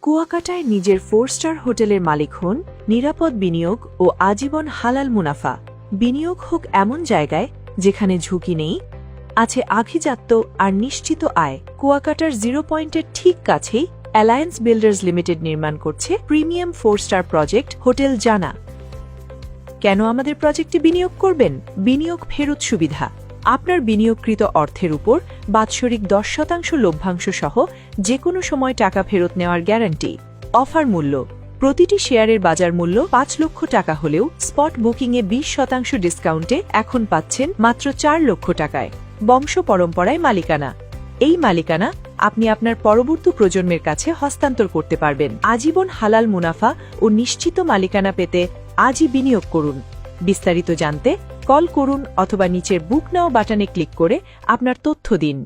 কুয়াকাটায় নিজের 4 স্টার হোটেলের মালিক হন, নিরাপদ বিনিয়োগ ও আজীবন হালাল মুনাফা। বিনিয়োগ হোক এমন জায়গায় যেখানে ঝুঁকি নেই, আছে আভিজাত্য আর নিশ্চিত আয়। কুয়াকাটার 0 পয়েন্টের ঠিক কাছেই অ্যালায়েন্স বিল্ডার্স লিমিটেড নির্মাণ করছে প্রিমিয়াম 4 স্টার প্রজেক্ট হোটেল জানা। কেন আমাদের প্রজেক্টে বিনিয়োগ করবেন? বিনিয়োগ ফেরত সুবিধা। আপনার বিনিয়োগকৃত অর্থের উপর বাৎসরিক 10% লভ্যাংশ সহ যে কোনো সময় টাকা ফেরত নেওয়ার গ্যারান্টি। অফার মূল্য: প্রতিটি শেয়ারের বাজার মূল্য 5 লক্ষ টাকা হলেও স্পট বুকিংয়ে 20% ডিসকাউন্টে এখন পাচ্ছেন মাত্র 4 লক্ষ টাকায়। বংশ পরম্পরায় মালিকানা। এই মালিকানা আপনি আপনার পরবর্তী প্রজন্মের কাছে হস্তান্তর করতে পারবেন। আজীবন হালাল মুনাফা ও নিশ্চিত মালিকানা পেতে আজই বিনিয়োগ করুন। বিস্তারিত জানতে কল করুন অথবা নিচের বুক নাও বাটনে ক্লিক করে আপনার তথ্য দিন।